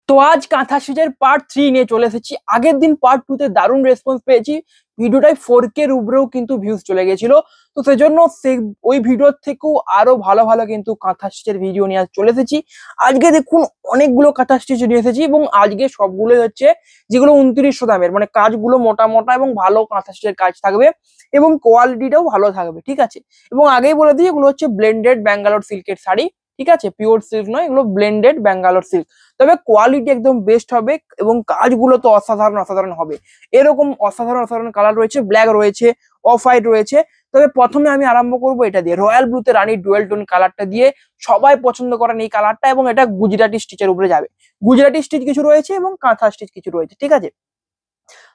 তো আজ কাঁথা স্টিচের পার্ট 3 নিয়ে চলে এসেছি। আগের দিন পার্ট 2 তে দারুণ রেসপন্স পেয়েছি, ভিডিওটাই 4K এর উপরেও কিন্তু ভিউজ চলে গেছিল। তো সেজন্য ওই ভিডিওর থেকেও আরো ভালো ভালো কিন্তু কাঁথা স্টিচের ভিডিও নিয়ে আজ চলে এসেছি। আজকে দেখুন অনেকগুলো কাঁথা স্টিচ নিয়ে এসেছি এবং আজকে সবগুলো হচ্ছে যেগুলো 2900 দামের, মানে কাজগুলো মোটা মোটা এবং ভালো কাঁথা স্টিচের কাজ থাকবে এবং কোয়ালিটিটাও ভালো থাকবে, ঠিক আছে। এবং আগেই বলে দিই এগুলো হচ্ছে ব্লেন্ডেড ব্যাঙ্গালোর সিল্কের শাড়ি, ঠিক আছে, পিওর সিল্ক নয়, এগুলো ব্লেন্ডেড ব্যাঙ্গালোর সিল্ক। তবে কোয়ালিটি একদম বেস্ট হবে এবং কাজগুলো তো অসাধারণ অসাধারণ হবে। এরকম অসাধারণ অসাধারণ কালার রয়েছে, ব্ল্যাক রয়েছে, অফ হোয়াইট রয়েছে। তবে প্রথমে আমি আরম্ভ করবো এটা দিয়ে, রয়্যাল ব্লুতে রানী ডুয়েল টোন কালারটা দিয়ে। সবাই পছন্দ করেন এই কালারটা এবং এটা গুজরাটি স্টিচের উপরে যাবে। গুজরাটি স্টিচ কিছু রয়েছে এবং কাঁথা স্টিচ কিছু রয়েছে, ঠিক আছে।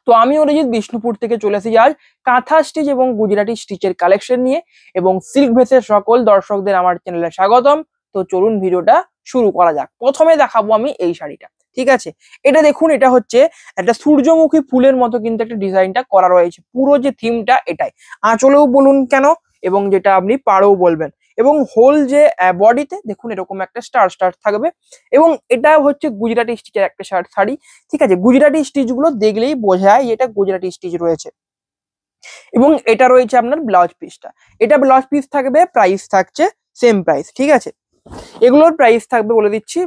তো আমি অরিজিৎ বিষ্ণুপুর থেকে চলে এসেছি আজ কাঁথা স্টিচ এবং গুজরাটি স্টিচের কালেকশন নিয়ে। এবং সিল্ক ভেসের সকল দর্শকদের আমার চ্যানেলে স্বাগতম। তো চলুন ভিডিওটা শুরু করা যাক। প্রথমে দেখাবো আমি এই শাড়িটা, ঠিক আছে। এটা দেখুন, এটা হচ্ছে একটা সূর্যমুখী ফুলের মতো কিন্তু একটা ডিজাইনটা করা রয়েছে, পুরো যে থিমটা এটাই। আঁচলেও বলুন কেন এবং যেটা আপনি পাড়েও বলবেন, এবং হোল যে বডিতে দেখুন এরকম একটা স্টার স্টার থাকবে। এবং এটা হচ্ছে গুজরাটি স্টিচের একটা শাড়ি, ঠিক আছে। গুজরাটি স্টিচ গুলো দেখলেই বোঝা যায় এটা গুজরাটি স্টিচ রয়েছে। এবং এটা রয়েছে আপনার ব্লাউজ পিসটা, এটা ব্লাউজ পিস থাকবে, প্রাইস থাকছে সেম প্রাইস, ঠিক আছে। এগুলোর প্রাইস থাকবে বলে দিচ্ছি,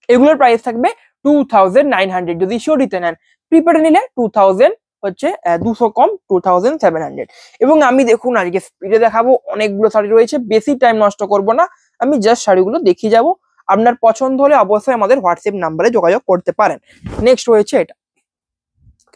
এগুলোর প্রাইস থাকবে 2900 যদি শিওরিতে নেন। প্রিপেড নিলে 2000 হচ্ছে 200 কম 2700। এবং আমি দেখুন আজকে স্পিডে দেখাবো, অনেকগুলো শাড়ি রয়েছে, বেশি টাইম নষ্ট করব না, আমি জাস্ট শাড়িগুলো দেখিয়ে যাব। আপনার পছন্দ হলে অবশ্যই আমাদের হোয়াটসঅ্যাপ নাম্বারে যোগাযোগ করতে পারেন। নেক্সট রয়েছে এটা,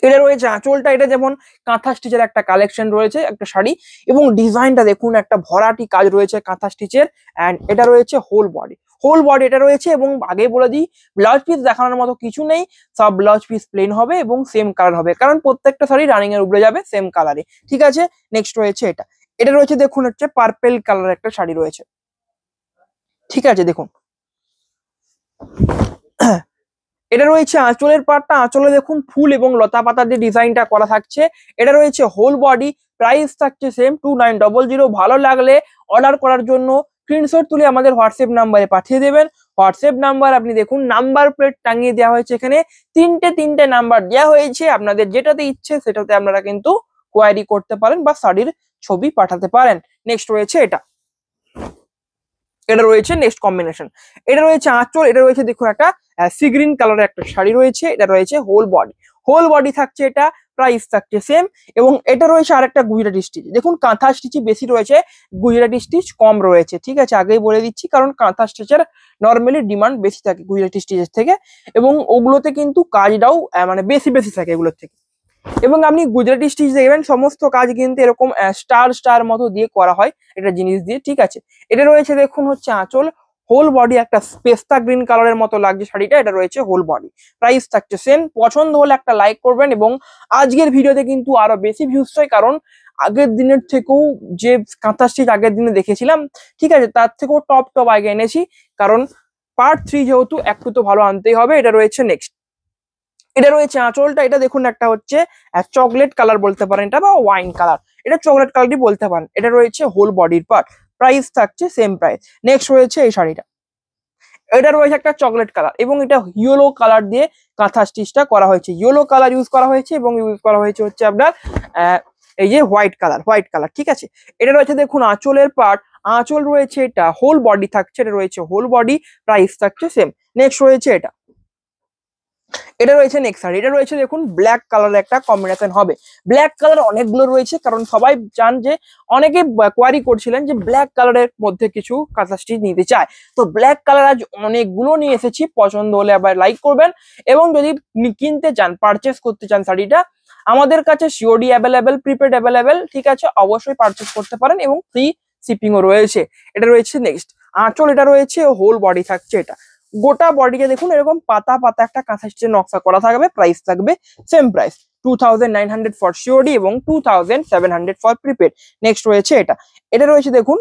এটা রয়েছে আঁচলটা, এটা যেমন কাঁথা স্টিচের একটা কালেকশন রয়েছে একটা শাড়ি, এবং ডিজাইনটা দেখুন একটা ভরাটি কাজ রয়েছে কাঁথা স্টিচের। এন্ড এটা রয়েছে হোল বডি, হোল বডি এটা রয়েছে। এবং আগে বলে দিই ব্লাউজ পিস দেখানোর মতো কিছু নেই, সব ব্লাউজ পিস প্লেন হবে এবং সেম কালার হবে, কারণ প্রত্যেকটা শাড়ি রানিং এর উপরে যাবে সেম কালারে, ঠিক আছে। নেক্সট রয়েছে এটা, এটা রয়েছে দেখুন হচ্ছে পার্পেল কালার একটা শাড়ি রয়েছে, ঠিক আছে। দেখুন এটা রয়েছে আঁচলের পাটটা, আঁচলে দেখুন ফুল এবং লতা পাতা দিয়ে ডিজাইনটা করা থাকছে। এটা রয়েছে হোল বডি, প্রাইস থাকছে সেম 2900। ভালো লাগলে অর্ডার করার জন্য স্ক্রিনশট তুলে আমাদের হোয়াটসঅ্যাপ নাম্বারে পাঠিয়ে দেবেন। হোয়াটসঅ্যাপ নাম্বার আপনি দেখুন নাম্বার প্লেট টাঙিয়ে দেওয়া হয়েছে, এখানে তিনটে নাম্বার দেওয়া হয়েছে, আপনাদের যেটাতে ইচ্ছে সেটাতে আপনারা কিন্তু কোয়ারি করতে পারেন বা শাড়ির ছবি পাঠাতে পারেন। নেক্সট রয়েছে এটা, এটা রয়েছে নেক্সট কম্বিনেশন, এটা রয়েছে আঁচল, এটা রয়েছে দেখুন একটা সি গ্রিন কালারের একটা শাড়ি রয়েছে, এটা রয়েছে হোল বডি, হোল বডি থাকছে এটা, প্রাইস থাকছে সেম। এবং এটা রয়েছে আরেকটা গুজরাটি স্টিচ, দেখুন কাঁথা স্টিচই বেশি রয়েছে, গুজরাটি স্টিচ কম রয়েছে, ঠিক আছে, আগেই বলে দিচ্ছি, কারণ কাঁথা স্টিচের নর্মালি ডিমান্ড বেশি থাকে গুজরাটি স্টিচের থেকে, এবং ওগুলোতে কিন্তু কাজটাও মানে বেশি বেশি থাকে এগুলোর থেকে। এবং আপনি গুজরাটি স্টিচ দেখবেন সমস্ত কাজ কিন্তু এরকম স্টার স্টার মতো দিয়ে করা হয় এটা জিনিস দিয়ে, ঠিক আছে। এটা রয়েছে দেখুন হচ্ছে আঁচল, হোল বডি একটা পেস্তা গ্রিন কালারের মতো লাগছে শাড়িটা, এটা রয়েছে হোল বডি, প্রাইস থাকছে সেম। পছন্দ হলে একটা লাইক করবেন, এবং আজকের ভিডিওতে কিন্তু আরো বেশি ভিউজ হয়, কারণ আগের দিনের থেকেও যে কাঁথা স্টিচ আগের দিনে দেখেছিলাম, ঠিক আছে, তার থেকেও টপ টপ আগে এনেছি, কারণ পার্ট 3 যেহেতু একটু তো ভালো আনতেই হবে। এটা রয়েছে নেক্সট, এটা রয়েছে আঁচলটা, এটা দেখুন একটা হচ্ছে চকলেট কালার বলতে পারেন এটা, বা ওয়াইন কালার, এটা চকলেট কালারই বলতে পারেন। এটা রয়েছে হোল বডির পার্ট, প্রাইস থাকছে সেম প্রাইস। নেক্সট রয়েছে এই শাড়িটা, এটা রয়েছে একটা চকলেট কালার, এবং এটা ইয়েলো কালার দিয়ে কাঁথা স্টিচটা করা হয়েছে, ইয়েলো কালার ইউজ করা হয়েছে, এবং ইউজ করা হয়েছে হচ্ছে আপনার এই যে হোয়াইট কালার, ঠিক আছে। এটা রয়েছে দেখুন আঁচলের পার্ট, আঁচল রয়েছে এটা, হোল বডি থাকছে, এটা রয়েছে হোল বডি, প্রাইস থাকছে সেম। নেক্সট রয়েছে এটা, এটা রয়েছে নেক্সট শাড়ি, এটা রয়েছে দেখুন ব্ল্যাক কালারের একটা কম্বিনেশন হবে। ব্ল্যাক কালার অনেকগুলো রয়েছে, কারণ সবাই চান যে, অনেকে কোয়ারি করছিলেন যে ব্ল্যাক কালারের মধ্যে কিছু কাঁথা স্টিচ নিতে চায়। তো ব্ল্যাক কালার আজ অনেকগুলো নিয়ে এসেছি, পছন্দ হলে আবার লাইক করবেন। এবং যদি কিনতে চান, পারচেস করতে চান শাড়িটা, আমাদের কাছে সিওডি অ্যাভেলেবেল, প্রিপেড অ্যাভেলেবেল, ঠিক আছে, অবশ্যই পারচেস করতে পারেন, এবং ফ্রি শিপিংও রয়েছে। এটা রয়েছে নেক্সট আঁচল, এটা রয়েছে হোল বডি থাকছে, এটা গোটা বডিকে দেখুন এরকম পাতা পাতা একটা কাঁথা স্টিচের নকশা করা থাকবে, প্রাইস থাকবে সেম প্রাইস 2900 ফর সিওডি এবং 2700 ফর প্রিপেড। নেক্সট রয়েছে এটা, এটা রয়েছে দেখুন,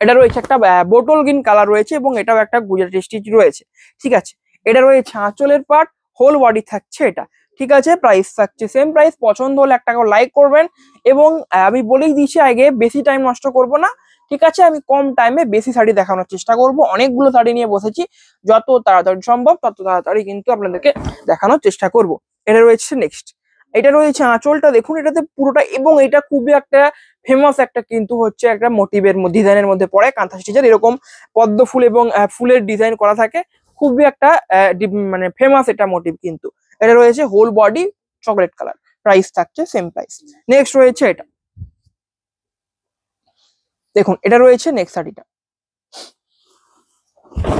এটা রয়েছে একটা বোটল গ্রিন কালার রয়েছে, এবং এটাও একটা গুজরাটি স্টিচ রয়েছে, ঠিক আছে। এটা রয়েছে আঁচলের পার্ট, হোল বডি থাকছে এটা, ঠিক আছে, প্রাইস থাকছে সেম প্রাইস। পছন্দ হলে একটা লাইক করবেন, এবং আমি বলেই দিচ্ছি আগে বেশি টাইম নষ্ট করব না, ঠিক আছে, আমি কম টাইমে বেশি শাড়ি দেখানোর চেষ্টা করব। অনেকগুলো শাড়ি নিয়ে বসেছি, যত তাড়াতাড়ি সম্ভব তত তাড়াতাড়ি কিন্তু আপনাদেরকে দেখানোর চেষ্টা করব। এটা রয়েছে নেক্সট, এটা রয়েছে আঁচলটা দেখুন, এটাতে পুরোটা, এবং এটা খুবই একটা ফেমাস একটা কিন্তু হচ্ছে একটা মোটিভের ডিজাইনের মধ্যে পড়ে, কাঁথা স্টিচের এরকম পদ্ম ফুল এবং ফুলের ডিজাইন করা থাকে, খুবই একটা মানে ফেমাস এটা মোটিভ কিন্তু। এটা রয়েছে whole body chocolate colour, price থাকছে সেম প্রাইস। নেক্সট রয়েছে এটা দেখুন, এটা রয়েছে নেক্সট শাড়িটা,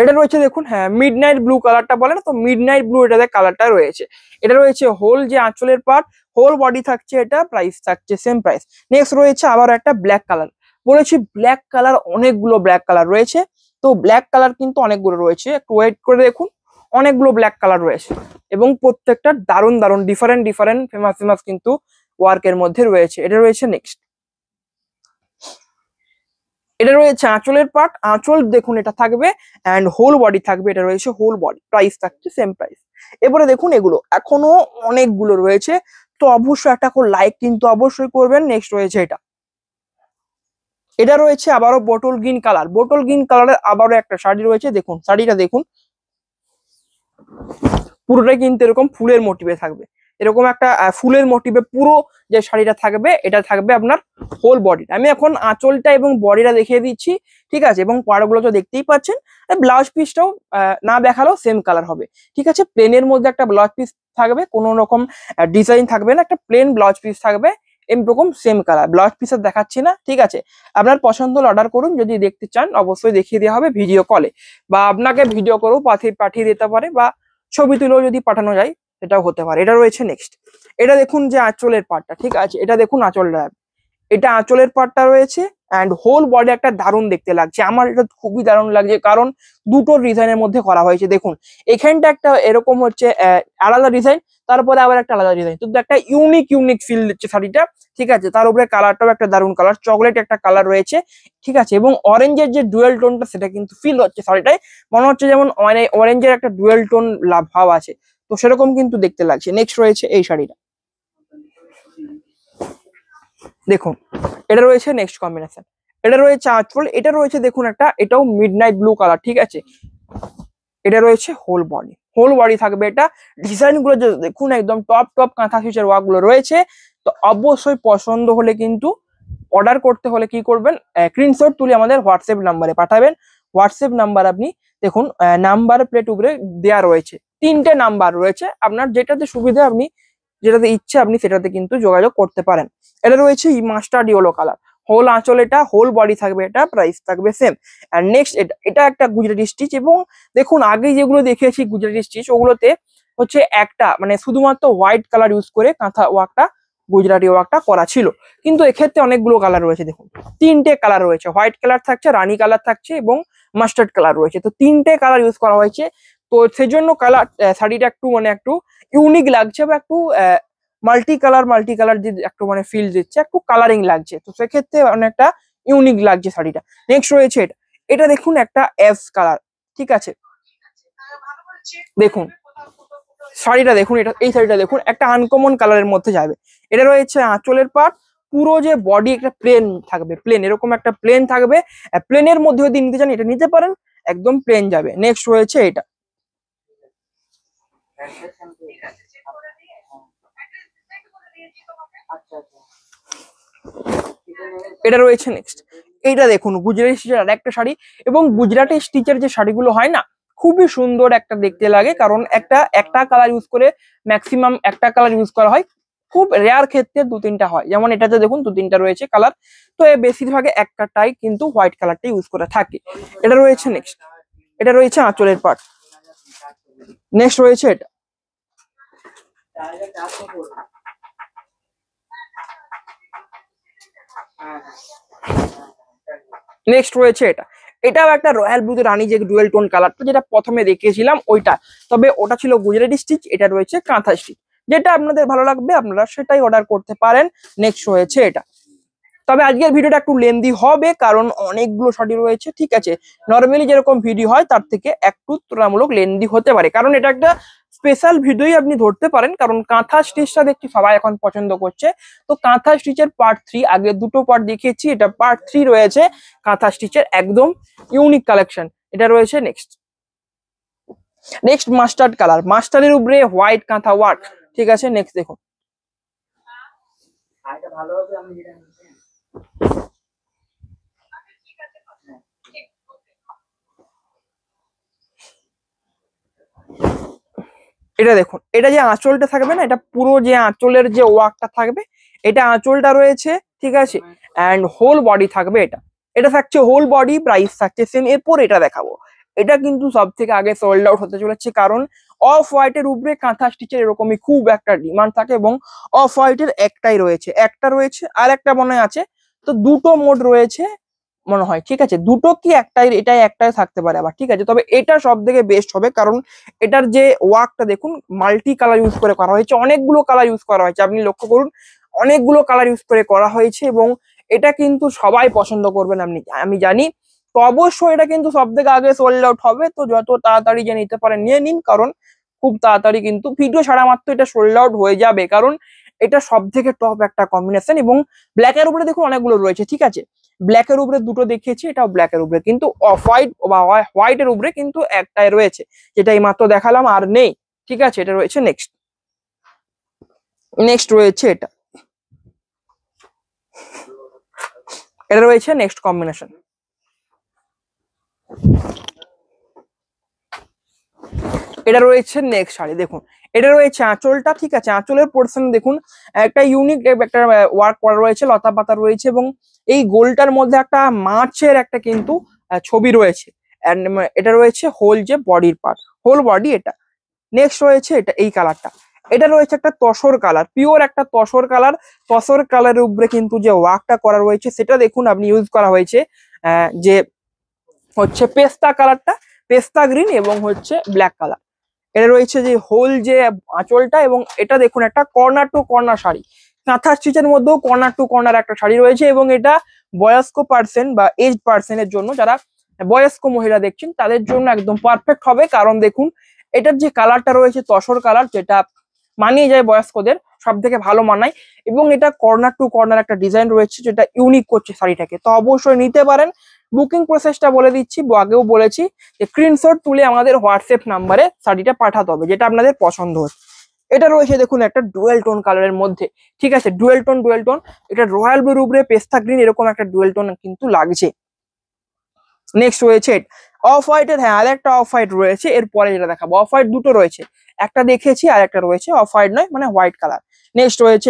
এটা রয়েছে দেখুন, হ্যাঁ মিডনাইট ব্লু কালারটা বলে না, তো মিডনাইট ব্লু এটাতে কালারটা রয়েছে। এটা রয়েছে হোল যে আঁচলের পার্ট, হোল বডি থাকছে, এটা প্রাইস থাকছে সেম প্রাইস। নেক্সট রয়েছে আবার একটা ব্ল্যাক কালার, বলেছি ব্ল্যাক কালার অনেকগুলো ব্ল্যাক কালার রয়েছে, তো ব্ল্যাক কালার কিন্তু অনেকগুলো রয়েছে, একটু ওয়েট করে দেখুন, অনেকগুলো ব্ল্যাক কালার রয়েছে এবং প্রত্যেকটা দারুণ দারুণ ডিফারেন্ট ডিফারেন্ট ফেমাস ফেমাস কিন্তু ওয়ার্কের মধ্যে রয়েছে। এটা রয়েছে নেক্সট, এটা রয়েছে আঁচলের পার্ট, আঁচল দেখুন এটা থাকবে অ্যান্ড হোল বডি থাকবে, এটা রয়েছে হোল বডি, প্রাইস থাকছে সেম প্রাইস। এবারে দেখুন এগুলো এখনো অনেকগুলো রয়েছে, তো অবশ্যই একটা করে লাইক কিন্তু অবশ্যই করবেন। নেক্সট রয়েছে এটা, এটা রয়েছে আবারও bottle green colour, bottle green কালারের আবারও একটা শাড়ি রয়েছে, দেখুন শাড়িটা দেখুন, পুরোটাই কিন্তু এরকম ফুলের মোটিভে থাকবে, এরকম একটা ফুলের মোটিভে পুরো যে শাড়িটা থাকবে, এটা থাকবে আপনার হোল বডি। আমি এখন আঁচলটা এবং বডিটা দেখিয়ে দিচ্ছি, ঠিক আছে, এবং পাড়গুলো তো দেখতেই পাচ্ছেন। ব্লাউজ পিসটাও না দেখালেও সেম কালার হবে, ঠিক আছে, প্লেনের মধ্যে একটা ব্লাউজ পিস থাকবে, কোনো রকম ডিজাইন থাকবে না, একটা প্লেন ব্লাউজ পিস থাকবে, এরকম সেম কালার। ব্লাউজ পিস আর দেখাচ্ছি না, ঠিক আছে, আপনার পছন্দ হলে অর্ডার করুন, যদি দেখতে চান অবশ্যই দেখিয়ে দেওয়া হবে ভিডিও কলে, বা আপনাকে ভিডিও করেও পাঠিয়ে দিতে পারে, বা ছবি তুলেও যদি পাঠানো যায় সেটাও হতে পারে। এটা রয়েছে নেক্সট, এটা দেখুন যে আঁচলের পার্টটা, ঠিক আছে, এটা দেখুন আঁচলটা, এটা আঁচলের পার্টটা রয়েছে অ্যান্ড হোল বডি একটা দারুণ দেখতে লাগছে, আমার এটা খুবই দারুণ লাগছে, কারণ দুটো ডিজাইনের মধ্যে করা হয়েছে। দেখুন এখানটা একটা এরকম হচ্ছে আলাদা ডিজাইন, তারপরে আবার একটা আলাদা ডিজাইন, কিন্তু একটা ইউনিক ইউনিক ফিল দিচ্ছে শাড়িটা, ঠিক আছে, তার উপরে কালারটাও একটা দারুণ কালার, চকলেট একটা কালার রয়েছে, ঠিক আছে, এবং অরেঞ্জের যে ডুয়েল টোনটা সেটা কিন্তু ফিল হচ্ছে শাড়িটায়, মনে হচ্ছে যেমন মানে অরেঞ্জের একটা ডুয়েল টোন ভাব আছে, তো সেরকম কিন্তু দেখতে লাগছে। নেক্সট রয়েছে এই শাড়িটা, দেখুন এটা রয়েছে নেক্সট কম্বিনেশন, এটা রয়েছে আঁচল, এটা রয়েছে দেখুন একটা, এটাও মিডনাইট ব্লু কালার, ঠিক আছে, এটা রয়েছে হোল বডি, হোল বডি থাকবে, এটা ডিজাইন গুলো দেখুন একদম টপ টপ কাঁথা স্টিচের ওয়ার্ক গুলো রয়েছে। তো অবশ্যই পছন্দ হলে কিন্তু অর্ডার করতে হলে কি করবেন, স্ক্রিনশট তুলে আমাদের হোয়াটসঅ্যাপ নাম্বারে পাঠাবেন। হোয়াটসঅ্যাপ নাম্বার আপনি দেখুন নাম্বার প্লেট উপরে দেওয়া রয়েছে, 3টে নাম্বার রয়েছে, আপনার যেটাতে সুবিধা আপনি যেটাতে ইচ্ছে আপনি সেটাতে কিন্তু যোগাযোগ করতে পারেন। এটা রয়েছে মাস্টার্ড ইয়েলো কালার, হোল আঁচল, এটা হোল বডি থাকবে, এটা প্রাইস থাকবে সেম। আর নেক্সট এটা একটা গুজরাটি স্টিচ, এবং দেখুন আগে যেগুলো দেখিয়েছি গুজরাটি স্টিচ ওগুলোতে হচ্ছে একটা মানে শুধুমাত্র হোয়াইট কালার ইউজ করে কাঁথা ওয়ার্কটা গুজরাটি ওয়ার্কটা করা ছিল, কিন্তু এক্ষেত্রে অনেকগুলো কালার রয়েছে, দেখুন 3টে কালার রয়েছে, হোয়াইট কালার থাকছে, রানী কালার থাকছে এবং মাস্টার্ড কালার রয়েছে, তো 3টে কালার ইউজ করা হয়েছে, তো সেজন্য কালার শাড়িটা একটু মানে একটু ইউনিক লাগছে, বা একটু মাল্টি কালার যে একটু মানে ফিল দিচ্ছে, একটু কালারিং লাগছে, তো সেক্ষেত্রে অনেকটা ইউনিক লাগছে শাড়িটা। নেক্সট রয়েছে এটা, এটা দেখুন একটা অ্যাশ কালার, ঠিক আছে, দেখুন শাড়িটা দেখুন, এটা এই শাড়িটা দেখুন একটা আনকমন কালারের মধ্যে যাবে। এটা রয়েছে আঁচলের পার্ট, পুরো যে বডি একটা প্লেন থাকবে, প্লেন এরকম একটা প্লেন থাকবে, প্লেনের মধ্যে যদি নিতে চান এটা নিতে পারেন, একদম প্লেন যাবে। নেক্সট রয়েছে এটা, এটা রয়েছে নেক্সট, এইটা দেখুন গুজরাটি স্টিচের আর একটা শাড়ি, এবং গুজরাটি স্টিচের যে শাড়িগুলো হয় না খুবই সুন্দর একটা দেখতে লাগে, কারণ একটা কালার ইউজ করে ম্যাক্সিমাম একটা কালার ইউজ করা হয়, খুব রেয়ার ক্ষেত্রে 2-3টা হয়, যেমন এটাতে দেখুন 2-3টা রয়েছে কালার, তো বেশিরভাগে একটাই কিন্তু হোয়াইট কালারটা ইউজ করে থাকে। এটা রয়েছে নেক্সট, এটা রয়েছে আঁচলের পার্ট। নেক্সট রয়েছে এটা, নেক্সট রয়েছে এটা, এটাও একটা রয়্যাল ব্লুতে রানী যে ডুয়েল টোন কালারটা যেটা প্রথমে দেখিয়েছিলাম ওইটা, তবে ওটা ছিল গুজরাটি স্টিচ, এটা রয়েছে কাঁথা স্টিচ, যেটা আপনাদের ভালো লাগবে আপনারা সেটাই অর্ডার করতে পারেন। নেক্সট রয়েছে এটা, তবে আজকের ভিডিওটা একটু লেন্দি হবে কারণ অনেকগুলো শাড়ি রয়েছে, ঠিক আছে, নর্মালি যেরকম ভিডিও হয় তার থেকে একটু তুলনামূলক লেন্দি হতে পারে, কারণ এটা একটা স্পেশাল ভিডিওই আপনি ধরতে পারেন, কারণ কাঁথা স্টিচটা দেখছি সবাই এখন পছন্দ করছে। তো কাঁথা স্টিচের পার্ট 3, আগে দুটো পার্ট দেখিয়েছি, এটা পার্ট 3 রয়েছে কাঁথা স্টিচের, একদম ইউনিক কালেকশন এটা রয়েছে। নেক্সট মাস্টার্ড কালার, মাস্টারের উপরে হোয়াইট কাঁথা ওয়ার্ক, ঠিক আছে। নেক্সট দেখুন, এটা দেখুন, এটা যে আঁচলটা থাকবে না, এটা পুরো যে আঁচলের যে ওয়ার্কটা থাকবে, এটা আঁচলটা রয়েছে, ঠিক আছে। অ্যান্ড হোল বডি থাকবে, এটা এটা থাকছে হোল বডি, প্রাইস থাকছে সেম। এরপর এটা দেখাবো, এটা কিন্তু সব থেকে আগে সোল্ড আউট হতে চলেছে, কারণ অফ হোয়াইটের উপরে কাঁথা স্টিচের এরকমই খুব একটা ডিমান্ড থাকে, এবং অফ হোয়াইটের একটাই রয়েছে, একটা রয়েছে আর একটা মনে আছে, তো দুটো মোড রয়েছে মনে হয়, ঠিক আছে। দুটো কি একটাই, এটাই একটাই থাকতে পারে আবার, ঠিক আছে। তবে এটা সব থেকে বেস্ট হবে, কারণ এটার যে ওয়ার্কটা দেখুন, মাল্টি কালার ইউজ করে করা হয়েছে, অনেকগুলো কালার ইউজ করা হয়েছে, আপনি লক্ষ্য করুন, অনেকগুলো কালার ইউজ করে করা হয়েছে, এবং এটা কিন্তু সবাই পছন্দ করবেন আমি জানি। তো অবশ্যই এটা কিন্তু সব থেকে আগে সোল্ড আউট হবে, তো যত তাড়াতাড়ি যে নিতে পারেন নিয়ে নিন, কারণ খুব তাড়াতাড়ি কিন্তু ভিডিও ছাড়া মাত্র এটা সোল্ড আউট হয়ে যাবে, কারণ এটা সব থেকে টপ একটা কম্বিনেশন। এবং ব্ল্যাকের উপরে দেখুন অনেকগুলো রয়েছে, ঠিক আছে। ব্ল্যাকের উপরে দুটো দেখিয়েছি, এটাও ব্ল্যাকের উপরে, কিন্তু অফ হোয়াইট বা হোয়াইটের উপরে কিন্তু একটাই রয়েছে, যেটা এই মাত্র দেখালাম, আর নেই, ঠিক আছে। এটা রয়েছে নেক্সট রয়েছে এটা রয়েছে নেক্সট কম্বিনেশন। এটা রয়েছে নেক্সট শাড়ি, দেখুন এটা রয়েছে আঁচলটা, ঠিক আছে। আঁচলের পোর্শন দেখুন, একটা ইউনিক একটা ওয়ার্ক করা রয়েছে, লতা পাতা রয়েছে, এবং এই গোলটার মধ্যে একটা মাছের একটা কিন্তু ছবি রয়েছে। এন্ড এটা রয়েছে হোল যে বডির পার্ট, হোল বডি এটা। নেক্সট রয়েছে এটা, এই কালারটা, এটা রয়েছে একটা তসর কালার, পিওর একটা তসর কালার। তসর কালারের উপরে কিন্তু যে ওয়ার্কটা করা রয়েছে, সেটা দেখুন আপনি ইউজ করা হয়েছে যে হচ্ছে পেস্তা কালারটা, পেস্তা গ্রিন এবং হচ্ছে ব্ল্যাক কালার। এটা রয়েছে যে হোল যে আঁচলটা, এবং এটা দেখুন একটা কর্নার টু কর্নার শাড়ি, কাঁথা স্টিচের মধ্যেও কর্নার টু কর্নার একটা শাড়ি রয়েছে, এবং এটা বয়স্ক পার্সন বা এজ পার্সনের জন্য, যারা বয়স্ক মহিলা দেখছেন তাদের জন্য একদম পারফেক্ট হবে, কারণ দেখুন এটার যে কালারটা রয়েছে তসর কালার, যেটা মানিয়ে যায় বয়স্কদের, সব থেকে ভালো মানায়, এবং এটা কর্নার টু কর্নার একটা ডিজাইন রয়েছে, যেটা ইউনিক করছে শাড়িটাকে। তো অবশ্যই নিতে পারেন। বুকিং প্রসেসটা বলে দিচ্ছি, আগেও বলেছি যে স্ক্রিনশট তুলে আমাদের হোয়াটসঅ্যাপ নাম্বারে শাড়িটা পাঠাতে হবে, যেটা আপনাদের পছন্দ হচ্ছে। এটা রয়েছে দেখুন একটা ডুয়েল টোন কালারের মধ্যে, ঠিক আছে, ডুয়েল টোন এটা রয়্যাল ব্লুর উপরে পেস্তা গ্রিন, এরকম একটা ডুয়েল টোন কিন্তু লাগছে। নেক্সট রয়েছে অফ হোয়াইটের, হ্যাঁ আর একটা অফ হোয়াইট রয়েছে, এরপরে যেটা দেখাবো। অফ হোয়াইট দুটো রয়েছে, একটা দেখেছি আর একটা রয়েছে অফ হোয়াইট নয়, মানে হোয়াইট কালার। নেক্সট রয়েছে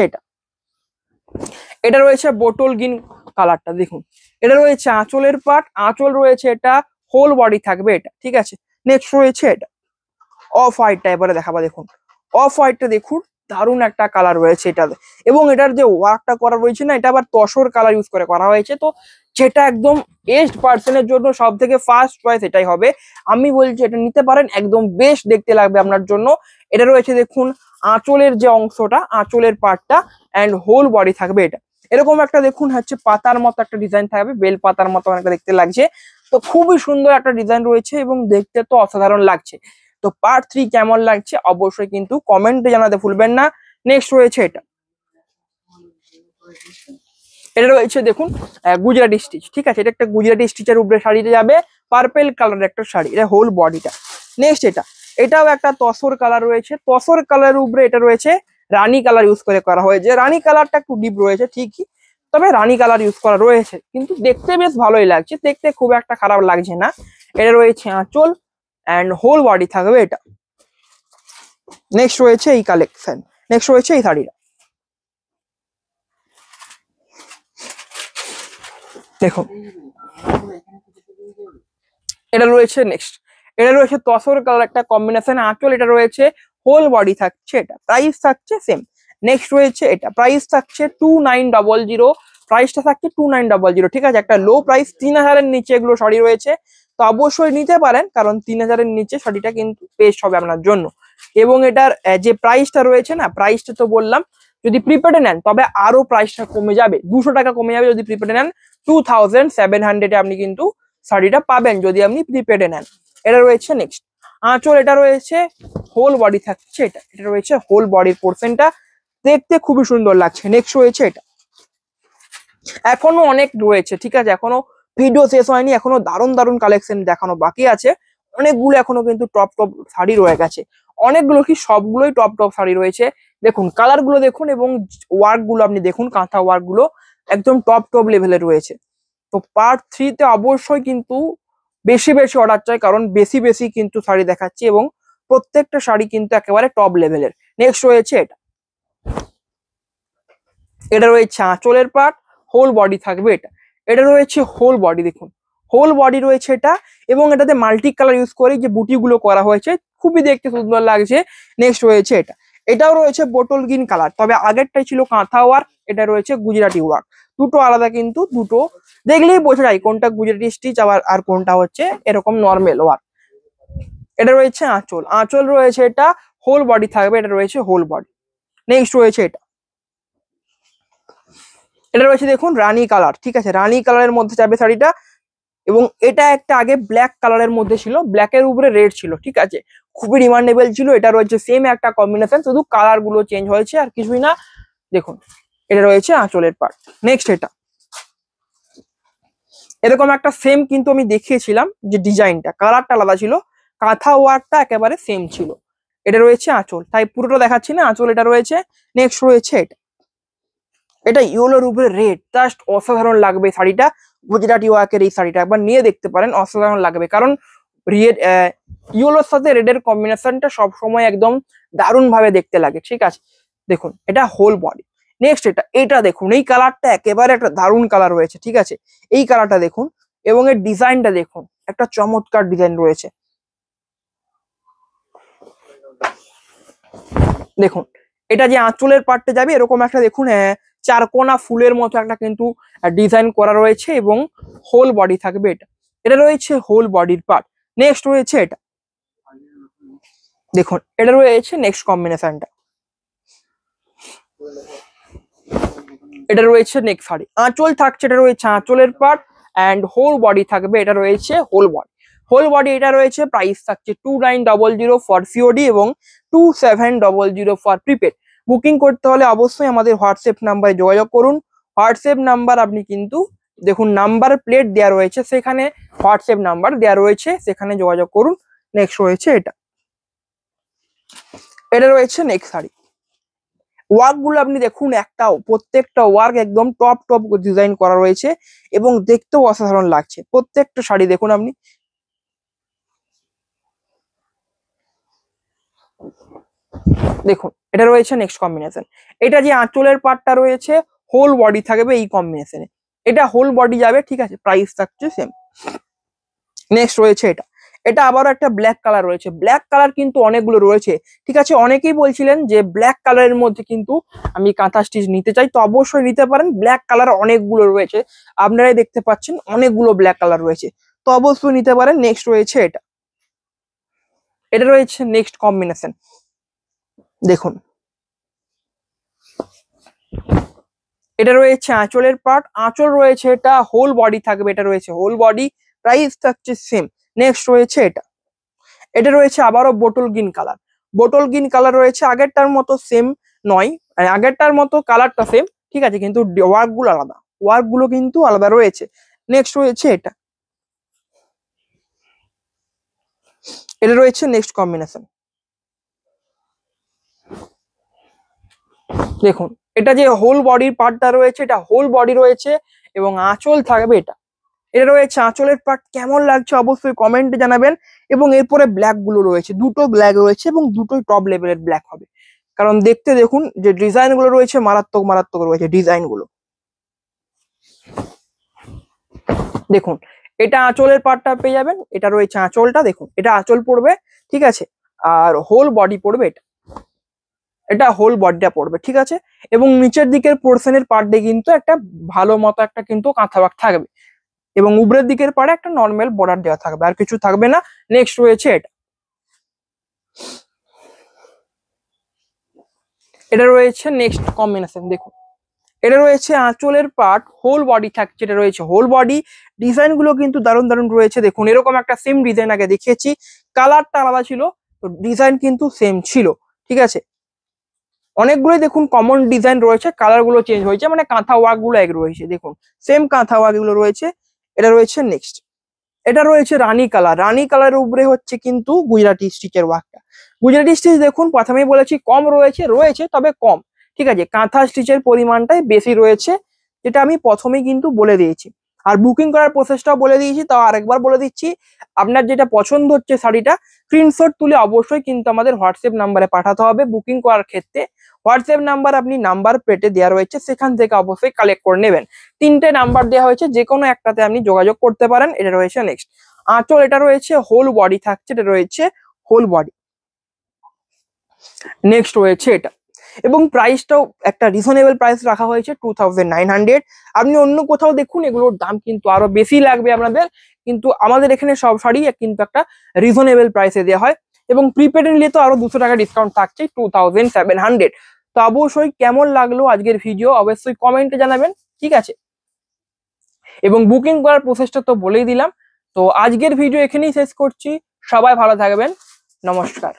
এটা রয়েছে বোটল গ্রিন কালারটা, দেখুন এটা রয়েছে আঁচলের পার্ট, আঁচল রয়েছে, এটা হোল বডি থাকবে এটা, ঠিক আছে। নেক্সট রয়েছে এটা অফ হোয়াইটটা, এবারে দেখাবো, দেখুন অফ হোয়াইটটা দেখুন, দারুণ একটা কালার রয়েছে এটাতে, এবং এটার যে ওয়ার্কটা করা রয়েছে না, এটা আবার তসর কালার ইউজ করে করা হয়েছে, তো যেটা একদম এজড পার্সনের জন্য সব থেকে ফার্স্ট চয়েস এটাই হবে। আমি বলছি এটা নিতে পারেন, একদম বেস্ট দেখতে লাগবে আপনার জন্য। এটা রয়েছে দেখুন আঁচলের যে অংশটা, আঁচলের পার্টটা, অ্যান্ড হোল বডি থাকবে এটা, এরকম একটা দেখুন হচ্ছে পাতার মতো একটা ডিজাইন থাকবে, বেল পাতার মতো একটা দেখতে লাগছে। তো খুবই সুন্দর একটা ডিজাইন রয়েছে, এবং দেখতে তো অসাধারণ লাগছে। তো পার্ট 3 কেমন লাগছে অবশ্যই কিন্তু কমেন্টে জানাতে ভুলবেন না। নেক্সট রয়েছে এটা রয়েছে দেখুন গুজরাটি স্টিচ, ঠিক আছে। এটা একটা গুজরাটি স্টিচের উপরে শাড়িতে যাবে, পার্পেল কালারের একটা শাড়ি, এটা হোল বডিটা। নেক্সট এটাও একটা তসর কালার রয়েছে, তসর কালারের উপরে এটা রয়েছে রানী কালার ইউজ করে করা হয়েছে। রানী কালারটা একটু ডিপ রয়েছে ঠিকই, তবে রানী কালার ইউজ করা রয়েছে, কিন্তু দেখতে বেশ ভালোই লাগছে, দেখতে খুব একটা খারাপ লাগছে না। এটা রয়েছে আঁচল, অ্যান্ড হোল বডি থাকবে এটা। নেক্সট রয়েছে এই কালেকশন, নেক্সট রয়েছে এই শাড়িটা, দেখুন এটা রয়েছে এটা রয়েছে তসর কালার একটা কম্বিনেশন আঁচল, এটা রয়েছে হোল বডি থাকছে, এটা প্রাইস থাকছে সেম। নেক্সট রয়েছে এটা, প্রাইস থাকছে 2900, প্রাইসটা থাকছে 2900, ঠিক আছে। একটা লো প্রাইস, 3000-এর নিচে এগুলো শাড়ি রয়েছে, তো অবশ্যই নিতে পারেন, কারণ 3000-এর নিচে শাড়িটা কিন্তু বেস্ট হবে আপনার জন্য। এবং এটার যে প্রাইসটা রয়েছে না, প্রাইসটা তো বললাম, যদি প্রিপেডে নেন তবে আরো প্রাইসটা কমে যাবে, 200 টাকা কমে যাবে যদি প্রিপেডে নেন। 2700-এ আপনি কিন্তু শাড়িটা পাবেন যদি আপনি প্রিপেডে নেন। এটা রয়েছে নেক্সট আঁচল এটা রয়েছে হোল বডি থাকছে, এটা রয়েছে হোল বডির পোর্শনটা, দেখতে খুবই সুন্দর লাগছে। নেক্সট রয়েছে এটা, এখনো অনেক রয়েছে, ঠিক আছে, এখনো ভিডিও শেষ হয়নি, এখনো দারুণ দারুণ কালেকশন দেখানো বাকি আছে, অনেকগুলো এখনো কিন্তু টপ টপ শাড়ি রয়ে গেছে, অনেকগুলো কি সবগুলোই টপ টপ শাড়ি রয়েছে। দেখুন কালার গুলো দেখুন এবং ওয়ার্ক গুলো আপনি দেখুন, কাঁথা ওয়ার্ক গুলো একদম টপ টপ লেভেলের রয়েছে। তো পার্ট 3 তে অবশ্যই কিন্তু বেশি বেশি অর্ডার চাই, কারণ বেশি বেশি কিন্তু শাড়ি দেখাচ্ছি এবং প্রত্যেকটা শাড়ি কিন্তু একেবারে টপ লেভেলের। নেক্সট রয়েছে এটা, এটা রয়েছে আঁচলের পার্ট, হোল বডি থাকবে এটা, এটা রয়েছে হোল বডি, দেখুন হোল বডি রয়েছে এটা, এবং এটাতে মাল্টি কালার ইউজ করে যে বুটি গুলো করা হয়েছে, খুবই দেখতে সুন্দর লাগছে। নেক্সট রয়েছে এটা, এটাও রয়েছে বোটল গ্রিন কালার, তবে আগেরটাই ছিল কাঁথা ওয়ার্ক, এটা রয়েছে গুজরাটি ওয়ার্ক, দুটো আলাদা, কিন্তু দুটো দেখলেই বোঝা যায় কোনটা গুজরাটি স্টিচ আবার আর কোনটা হচ্ছে এরকম নর্মাল ওয়ার্ক। এটা রয়েছে আঁচল, আঁচল রয়েছে এটা হোল বডি থাকবে, এটা রয়েছে হোল বডি। নেক্সট রয়েছে এটা, এটা রয়েছে দেখুন রানী কালার, ঠিক আছে, রানী কালারের মধ্যে যাবে শাড়িটা, এবং এটা একটা আগে ব্ল্যাক কালারের মধ্যে ছিল, ব্ল্যাকের উপরে রেড ছিল, ঠিক আছে, খুবই ডিমান্ডেবল ছিল। এটা রয়েছে সেম একটা কম্বিনেশন, শুধু কালার গুলো চেঞ্জ হয়েছে আর কিছুই না। দেখুন এটা রয়েছে আঁচলের পার্ট। নেক্সট এটা, এরকম একটা সেম কিন্তু আমি দেখিয়েছিলাম, যে ডিজাইনটা কালারটা আলাদা ছিল, কাঁথা ওয়ার্কটা একেবারে সেম ছিল। এটা রয়েছে আঁচল, তাই পুরোটা দেখাচ্ছি না, আঁচল এটা রয়েছে। নেক্সট রয়েছে এটা, এটা ইয়েলোর উপরে রেড, জাস্ট অসাধারণ লাগবে শাড়িটা, গুজরাটি ওয়ার্কের এই শাড়িটা একবার নিয়ে দেখতে পারেন, অসাধারণ লাগবে, কারণ রেড ইয়েলোর সাথে রেডের কম্বিনেশনটা সবসময় একদম দারুণ ভাবে দেখতে লাগে, ঠিক আছে। দেখুন এটা হোল বডি। নেক্সট এটা, এটা দেখুন, এই কালারটা একেবারে একটা দারুণ কালার রয়েছে, ঠিক আছে, এই কালারটা দেখুন এবং এর ডিজাইনটা দেখুন, একটা চমৎকার ডিজাইন রয়েছে। দেখুন এটা যে আঁচলের পার্টটা যাবে এরকম একটা দেখুন চারকোনা ফুলের মতো একটা কিন্তু ডিজাইন করা রয়েছে, এবং হোল বডি থাকবে এটা, এটা রয়েছে হোল বডির পার্ট। নেক্সট রয়েছে এটা, দেখুন এটা রয়েছে নেক্সট কম্বিনেশনটা, এটা রয়েছে নেক্সট শাড়ি, আঁচল থাকছে, এটা রয়েছে আঁচলের পার্ট অ্যান্ড হোল বডি থাকবে, এটা রয়েছে হোল বডি। হোল বডি এটা রয়েছে, প্রাইস থাকছে 2900 ফর সিওডি এবং 2700 ফর প্রিপেড। বুকিং করতে হলে অবশ্যই আমাদের হোয়াটসঅ্যাপ নাম্বারে যোগাযোগ করুন। হোয়াটসঅ্যাপ নাম্বার আপনি কিন্তু দেখুন নাম্বার প্লেট দেওয়া রয়েছে, সেখানে হোয়াটসঅ্যাপ নাম্বার দেওয়া রয়েছে, সেখানে যোগাযোগ করুন। নেক্সট রয়েছে এটা, এটা রয়েছে নেক্সট শাড়ি, ওয়ার্ক গুলো আপনি দেখুন, প্রত্যেকটা ওয়ার্ক একদম টপ টপ ডিজাইন করা রয়েছে এবং দেখতেও অসাধারণ লাগছে প্রত্যেকটা শাড়ি। দেখুন আপনি, দেখুন এটা রয়েছে নেক্সট কম্বিনেশন, এটা যে আঁচলের পার্টটা রয়েছে হোল বডি থাকবে এই কম্বিনেশনে, এটা হোল বডি যাবে, ঠিক আছে, প্রাইস থাকছে সেম। নেক্সট রয়েছে এটা, এটা আবারও একটা ব্ল্যাক কালার রয়েছে, ব্ল্যাক কালার কিন্তু অনেকগুলো রয়েছে, ঠিক আছে, অনেকেই বলছিলেন যে ব্ল্যাক কালারের মধ্যে কিন্তু আমি কাঁথা স্টিচ নিতে চাই, তো অবশ্যই নিতে পারেন, ব্ল্যাক কালার অনেকগুলো রয়েছে, আপনারাই দেখতে পাচ্ছেন অনেকগুলো ব্ল্যাক কালার রয়েছে, তো অবশ্যই নিতে পারেন। নেক্সট রয়েছে এটা, এটা রয়েছে নেক্সট কম্বিনেশন, দেখুন এটা রয়েছে আঁচলের পার্ট, আঁচল রয়েছে, এটা হোল বডি থাকবে, এটা রয়েছে হোল বডি, প্রাইস থাকছে সেম। নেক্সট রয়েছে এটা, এটা রয়েছে আবারও bottle green colour, bottle green colour রয়েছে, আগেরটার মতো সেম নয়, আগেরটার মতো কালারটা সেম, ঠিক আছে, কিন্তু ওয়ার্ক গুলো আলাদা, ওয়ার্ক গুলো কিন্তু আলাদা রয়েছে। নেক্সট রয়েছে এটা, এটা রয়েছে নেক্সট কম্বিনেশন, দেখুন এটা যে হোল বডির পার্টটা রয়েছে, এটা হোল বডি রয়েছে এবং আঁচল থাকবে এটা, এটা রয়েছে আঁচলের পার্ট। কেমন লাগছে অবশ্যই কমেন্টে জানাবেন। এবং এরপরে ব্ল্যাক গুলো রয়েছে, দুটো ব্ল্যাক রয়েছে এবং দুটোই টপ লেভেলের ব্ল্যাক হবে, কারণ দেখতে দেখুন যে ডিজাইন গুলো রয়েছে মারাত্মক মারাত্মক রয়েছে ডিজাইন গুলো। দেখুন এটা আঁচলের পার্টটা পেয়ে যাবেন, এটা রয়েছে আঁচলটা, দেখুন এটা আঁচল পড়বে, ঠিক আছে, আর হোল বডি পড়বে এটা, এটা হোল বডিটা পড়বে, ঠিক আছে, এবং নিচের দিকের পোর্শনের পার্টে কিন্তু একটা ভালো মতো একটা কিন্তু কাঁথা ওয়ার্ক থাকবে, এবং উপরের দিকের পাড়ে একটা নর্মাল বর্ডার দেওয়া থাকবে, আর কিছু থাকবে না। নেক্সট রয়েছে এটা, এটা রয়েছে নেক্সট কম্বিনেশন, দেখুন এটা রয়েছে আঁচলের পার্ট, হোল বডি থাকছে, এটা রয়েছে হোল বডি। ডিজাইন গুলো কিন্তু দারুণ দারুণ রয়েছে। দেখুন এরকম একটা সেম ডিজাইন আগে দেখিয়েছি, কালারটা আলাদা ছিল, তো ডিজাইন কিন্তু সেম ছিল, ঠিক আছে। অনেকগুলোই দেখুন কমন ডিজাইন রয়েছে, কালার গুলো চেঞ্জ হয়েছে, মানে কাঁথা ওয়ার্ক গুলো এক রয়েছে, দেখুন সেম কাঁথা ওয়ার্ক গুলো রয়েছে। এটা রয়েছে নেক্সট, এটা রয়েছে রানী কালার। রানী কালারের উপরে হচ্ছে কিন্তু গুজরাটি স্টিচের ওয়ার্কটা। গুজরাটি স্টিচ দেখুন প্রথমেই বলেছি কম রয়েছে, রয়েছে তবে কম, ঠিক আছে। কাঁথা স্টিচের পরিমাণটাই বেশি রয়েছে, যেটা আমি প্রথমেই কিন্তু বলে দিয়েছি। আর বুকিং করার প্রসেসটাও বলে দিয়েছি, তাও আরেকবার বলে দিচ্ছি। আপনার যেটা পছন্দ হচ্ছে শাড়িটা, স্ক্রিনশট তুলে অবশ্যই কিন্তু আমাদের হোয়াটসঅ্যাপ নাম্বারে পাঠাতে হবে বুকিং করার ক্ষেত্রে। হোয়াটসঅ্যাপ নাম্বার আপনি নাম্বার প্লেটে দেওয়া রয়েছে, সেখান থেকে অবশ্যই কালেক্ট করে নেবেন। 3টে নাম্বার দেওয়া হয়েছে, যে কোনো একটাতে আপনি যোগাযোগ করতে পারেন। এটা রয়েছে নেক্সট আঁচল, এটা রয়েছে হোল বডি থাকছে, এটা রয়েছে হোল বডি। নেক্সট রয়েছে এটা, এবং প্রাইসটাও একটা রিজনেবল প্রাইস রাখা হয়েছে 2900। আপনি অন্য কোথাও দেখুন এগুলোর দাম কিন্তু আরো বেশি লাগবে আপনাদের, কিন্তু আমাদের এখানে সব শাড়ি কিন্তু একটা রিজনেবল প্রাইসে দেওয়া হয়। এবং প্রিপেড নিলে তো আরো 200 টাকা ডিসকাউন্ট থাকছে, 2700। তো অবশ্যই কেমন লাগলো আজকের ভিডিও অবশ্যই কমেন্টে জানাবেন, ঠিক আছে। এবং বুকিং করার প্রসেসটা তো বলেই দিলাম। তো আজকের ভিডিও এখানেই শেষ করছি, সবাই ভালো থাকবেন, নমস্কার।